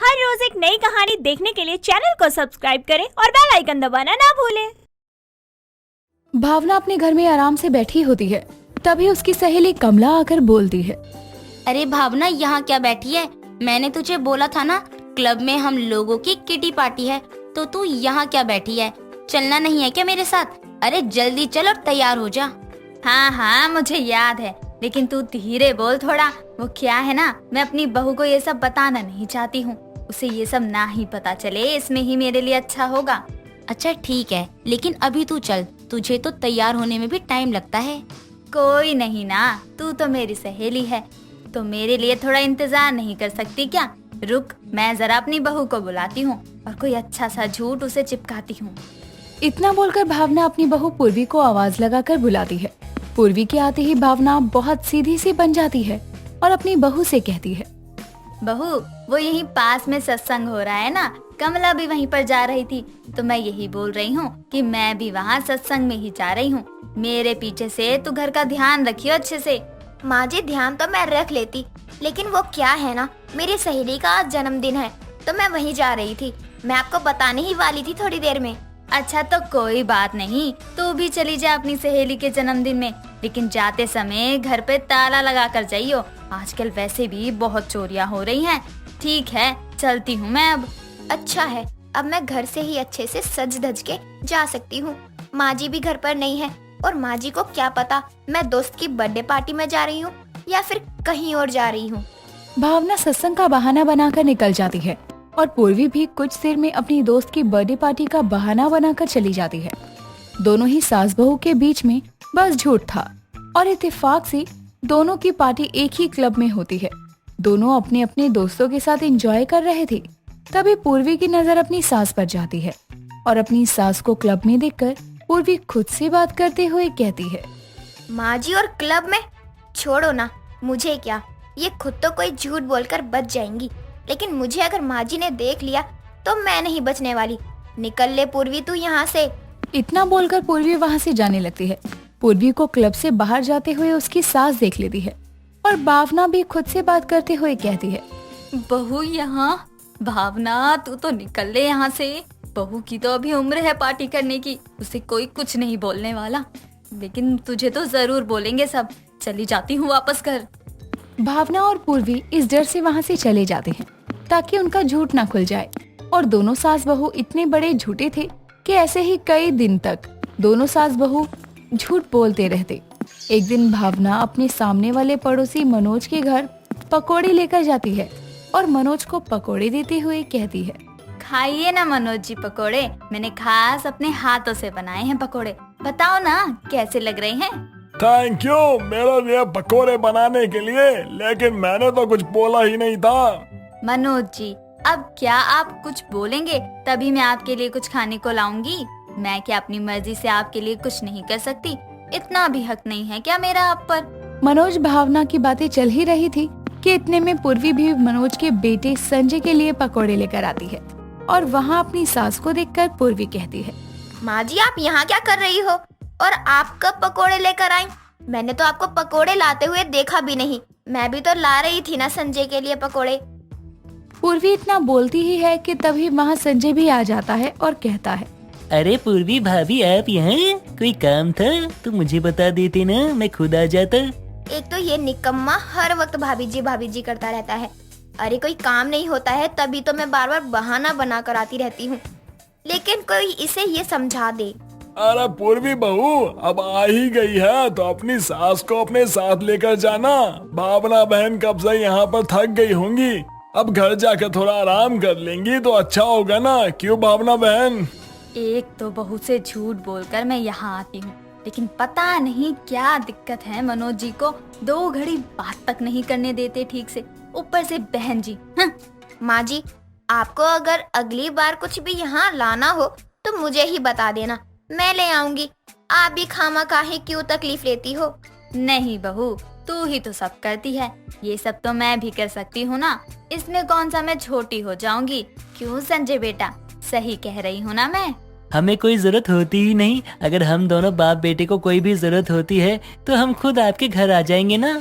हर रोज एक नई कहानी देखने के लिए चैनल को सब्सक्राइब करें और बेल आइकन दबाना ना भूलें। भावना अपने घर में आराम से बैठी होती है, तभी उसकी सहेली कमला आकर बोलती है। अरे भावना, यहाँ क्या बैठी है? मैंने तुझे बोला था ना, क्लब में हम लोगों की किटी पार्टी है, तो तू यहाँ क्या बैठी है? चलना नहीं है क्या मेरे साथ? अरे जल्दी चल और तैयार हो जा। हाँ हाँ मुझे याद है, लेकिन तू धीरे बोल थोड़ा। वो क्या है ना, मैं अपनी बहू को ये सब बताना नहीं चाहती हूँ। उसे ये सब ना ही पता चले, इसमें ही मेरे लिए अच्छा होगा। अच्छा ठीक है, लेकिन अभी तू चल, तुझे तो तैयार होने में भी टाइम लगता है। कोई नहीं ना, तू तो मेरी सहेली है, तो मेरे लिए थोड़ा इंतजार नहीं कर सकती क्या? रुक, मैं जरा अपनी बहू को बुलाती हूँ और कोई अच्छा सा झूठ उसे चिपकाती हूँ। इतना बोलकर भावना अपनी बहू पूर्वी को आवाज लगाकर बुलाती है। पूर्वी के आते ही भावना बहुत सीधी सी बन जाती है और अपनी बहू से कहती है, बहू, वो यहीं पास में सत्संग हो रहा है ना, कमला भी वहीं पर जा रही थी, तो मैं यही बोल रही हूँ कि मैं भी वहाँ सत्संग में ही जा रही हूँ। मेरे पीछे से तू घर का ध्यान रखियो अच्छे से। माँ जी, ध्यान तो मैं रख लेती, लेकिन वो क्या है ना, मेरी सहेली का आज जन्मदिन है, तो मैं वहीं जा रही थी। मैं आपको बताने ही वाली थी थोड़ी देर में। अच्छा तो कोई बात नहीं, तू भी चली जा अपनी सहेली के जन्मदिन में, लेकिन जाते समय घर पे ताला लगा कर जाइयो। आजकल वैसे भी बहुत चोरियां हो रही हैं। ठीक है, चलती हूँ मैं अब। अच्छा है, अब मैं घर से ही अच्छे से सज धज के जा सकती हूँ। माँ जी भी घर पर नहीं है, और माँ जी को क्या पता मैं दोस्त की बर्थडे पार्टी में जा रही हूँ या फिर कहीं और जा रही हूँ। भावना सत्संग का बहाना बनाकर निकल जाती है और पूर्वी भी कुछ देर में अपनी दोस्त की बर्थडे पार्टी का बहाना बनाकर चली जाती है। दोनों ही सास बहू के बीच में बस झूठ था और इत्तेफाक से दोनों की पार्टी एक ही क्लब में होती है। दोनों अपने अपने दोस्तों के साथ एंजॉय कर रहे थे। तभी पूर्वी की नजर अपनी सास पर जाती है और अपनी सास को क्लब में देखकर पूर्वी खुद से बात करते हुए कहती है, माँ जी और क्लब में? छोड़ो ना, मुझे क्या, ये खुद तो कोई झूठ बोलकर बच जाएंगी, लेकिन मुझे अगर माँ जी ने देख लिया तो मैं नहीं बचने वाली। निकल ले पूर्वी तू यहाँ से। इतना बोलकर पूर्वी वहाँ से जाने लगती है। पूर्वी को क्लब से बाहर जाते हुए उसकी सास देख लेती है और भावना भी खुद से बात करते हुए कहती है, बहू यहाँ? भावना, तू तो निकल ले यहाँ से। बहू की तो अभी उम्र है पार्टी करने की, उसे कोई कुछ नहीं बोलने वाला, लेकिन तुझे तो जरूर बोलेंगे सब। चली जाती हूँ वापस घर। भावना और पूर्वी इस डर से वहाँ से चले जाते हैं ताकि उनका झूठ ना खुल जाए। और दोनों सास बहू इतने बड़े झूठे थे कि ऐसे ही कई दिन तक दोनों सास बहू झूठ बोलते रहते। एक दिन भावना अपने सामने वाले पड़ोसी मनोज के घर पकौड़ी लेकर जाती है और मनोज को पकौड़े देते हुए कहती है, खाइए ना मनोज जी पकोड़े, मैंने खास अपने हाथों से बनाए हैं पकोड़े। बताओ ना कैसे लग रहे हैं? थैंक यू मेरे लिए पकोड़े बनाने के लिए, लेकिन मैंने तो कुछ बोला ही नहीं था। मनोज जी, अब क्या आप कुछ बोलेंगे तभी मैं आपके लिए कुछ खाने को लाऊंगी। मैं क्या अपनी मर्जी से आपके लिए कुछ नहीं कर सकती? इतना भी हक नहीं है क्या मेरा आप पर? मनोज भावना की बातें चल ही रही थी कि इतने में पूर्वी भी मनोज के बेटे संजय के लिए पकौड़े लेकर आती है और वहाँ अपनी सास को देखकर पूर्वी कहती है, माँ जी आप यहाँ क्या कर रही हो, और आप कब पकोड़े लेकर आई? मैंने तो आपको पकोड़े लाते हुए देखा भी नहीं। मैं भी तो ला रही थी ना संजय के लिए पकोड़े। पूर्वी इतना बोलती ही है कि तभी वहाँ संजय भी आ जाता है और कहता है, अरे पूर्वी भाभी, आप यहाँ? कोई काम था तो मुझे बता देते ना, मैं खुद आ जाता। एक तो ये निकम्मा हर वक्त भाभी जी करता रहता है। अरे कोई काम नहीं होता है तभी तो मैं बार बार बहाना बना कर आती रहती हूँ, लेकिन कोई इसे ये समझा दे। अरे पूर्वी बहू, अब आ ही गई है तो अपनी सास को अपने साथ लेकर जाना। भावना बहन कब से यहाँ पर थक गई होंगी, अब घर जाकर थोड़ा आराम कर लेंगी तो अच्छा होगा ना, क्यों भावना बहन? एक तो बहू से झूठ बोलकर मैं यहाँ आती हूँ, लेकिन पता नहीं क्या दिक्कत है मनोज जी को, 2 घड़ी बात तक नहीं करने देते ठीक से, ऊपर से बहन जी। माँ जी, आपको अगर अगली बार कुछ भी यहाँ लाना हो तो मुझे ही बता देना, मैं ले आऊंगी। आप भी खामखा क्यों तकलीफ लेती हो? नहीं बहू, तू ही तो सब करती है, ये सब तो मैं भी कर सकती हूँ ना, इसमें कौन सा मैं छोटी हो जाऊंगी? क्यों संजय बेटा, सही कह रही हूँ ना मैं? हमें कोई जरूरत होती ही नहीं, अगर हम दोनों बाप बेटे को कोई भी जरूरत होती है तो हम खुद आपके घर आ जाएंगे ना।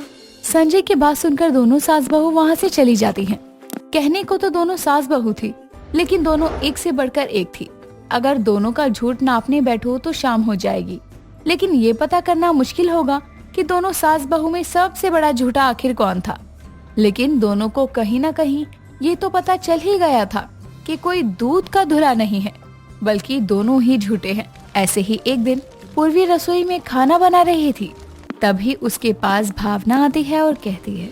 संजय की बात सुनकर दोनों सास बहू वहाँ से चली जाती हैं कहने को तो दोनों सास बहू थी, लेकिन दोनों एक से बढ़कर एक थी। अगर दोनों का झूठ नापने बैठो तो शाम हो जाएगी, लेकिन ये पता करना मुश्किल होगा कि दोनों सास बहू में सबसे बड़ा झूठा आखिर कौन था। लेकिन दोनों को कहीं न कहीं ये तो पता चल ही गया था कि कोई दूध का धुला नहीं है, बल्कि दोनों ही झूठे हैं। ऐसे ही एक दिन पूर्वी रसोई में खाना बना रही थी, तभी उसके पास भावना आती है और कहती है,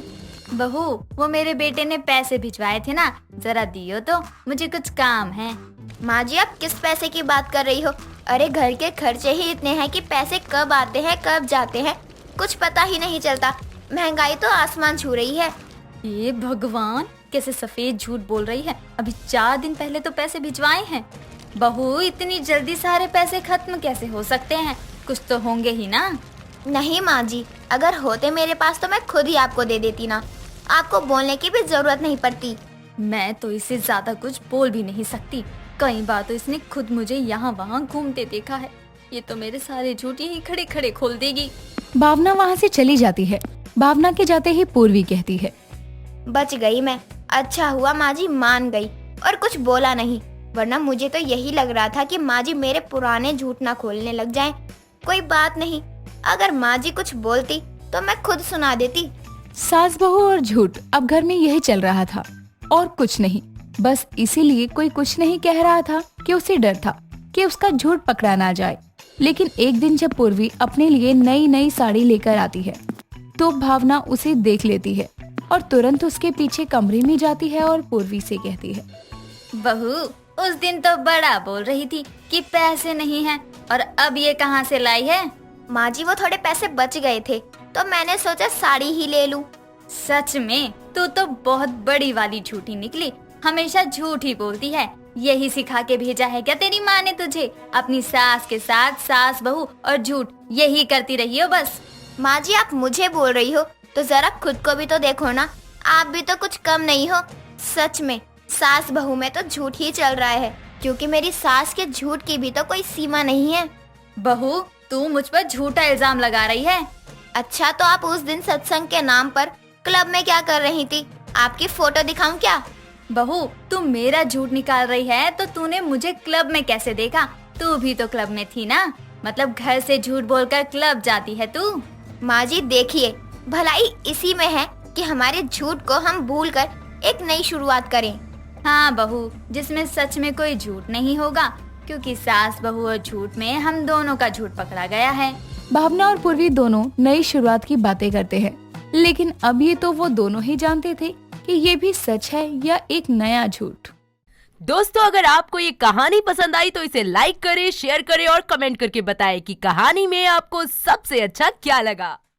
बहू, वो मेरे बेटे ने पैसे भिजवाए थे ना, जरा दियो तो, मुझे कुछ काम है। माँ जी आप किस पैसे की बात कर रही हो? अरे घर के खर्चे ही इतने हैं कि पैसे कब आते हैं कब जाते हैं कुछ पता ही नहीं चलता। महंगाई तो आसमान छू रही है। ये भगवान, कैसे सफेद झूठ बोल रही है। अभी 4 दिन पहले तो पैसे भिजवाए हैं। बहू, इतनी जल्दी सारे पैसे खत्म कैसे हो सकते हैं? कुछ तो होंगे ही ना। नहीं माँ जी, अगर होते मेरे पास तो मैं खुद ही आपको दे देती ना, आपको बोलने की भी जरूरत नहीं पड़ती। मैं तो इससे ज्यादा कुछ बोल भी नहीं सकती। कई बार तो इसने खुद मुझे यहाँ वहाँ घूमते देखा है। ये तो मेरे सारे झूठ यहीं खड़े खड़े खोल देगी। भावना वहाँ से चली जाती है। भावना के जाते ही पूर्वी कहती है, बच गई मैं। अच्छा हुआ माँ जी मान गई और कुछ बोला नहीं, वरना मुझे तो यही लग रहा था कि माँ जी मेरे पुराने झूठ ना खोलने लग जाएं। कोई बात नहीं, अगर माँ जी कुछ बोलती तो मैं खुद सुना देती। सास बहू और झूठ अब घर में यही चल रहा था और कुछ नहीं। बस इसीलिए कोई कुछ नहीं कह रहा था कि उसे डर था कि उसका झूठ पकड़ा ना जाए। लेकिन एक दिन जब पूर्वी अपने लिए नई नई साड़ी लेकर आती है तो भावना उसे देख लेती है और तुरंत उसके पीछे कमरे में जाती है और पूर्वी से कहती है, बहू, उस दिन तो बड़ा बोल रही थी कि पैसे नहीं हैं, और अब ये कहाँ से लाई है? माँ जी वो थोड़े पैसे बच गए थे तो मैंने सोचा साड़ी ही ले लूं। सच में तू तो बहुत बड़ी वाली झूठी निकली। हमेशा झूठ ही बोलती है। यही सिखा के भेजा है क्या तेरी माँ ने तुझे? अपनी सास के साथ सास बहू और झूठ यही करती रही हो बस। माँ जी आप मुझे बोल रही हो तो जरा खुद को भी तो देखो ना, आप भी तो कुछ कम नहीं हो। सच में सास बहू में तो झूठ ही चल रहा है, क्योंकि मेरी सास के झूठ की भी तो कोई सीमा नहीं है। बहू, तू मुझ पर झूठा इल्जाम लगा रही है। अच्छा तो आप उस दिन सत्संग के नाम पर क्लब में क्या कर रही थी? आपकी फोटो दिखाऊं क्या? बहू, तू मेरा झूठ निकाल रही है तो तूने मुझे क्लब में कैसे देखा? तू भी तो क्लब में थी ना, मतलब घर से झूठ बोलकर क्लब जाती है तू। माँ जी देखिए, भलाई इसी में है कि हमारे झूठ को हम भूलकर एक नई शुरुआत करें। हाँ बहू, जिसमें सच में कोई झूठ नहीं होगा, क्योंकि सास बहू और झूठ में हम दोनों का झूठ पकड़ा गया है। भावना और पूर्वी दोनों नई शुरुआत की बातें करते हैं, लेकिन अब ये तो वो दोनों ही जानते थे कि ये भी सच है या एक नया झूठ। दोस्तों, अगर आपको ये कहानी पसंद आई तो इसे लाइक करें, शेयर करें और कमेंट करके बताएं कि कहानी में आपको सबसे अच्छा क्या लगा।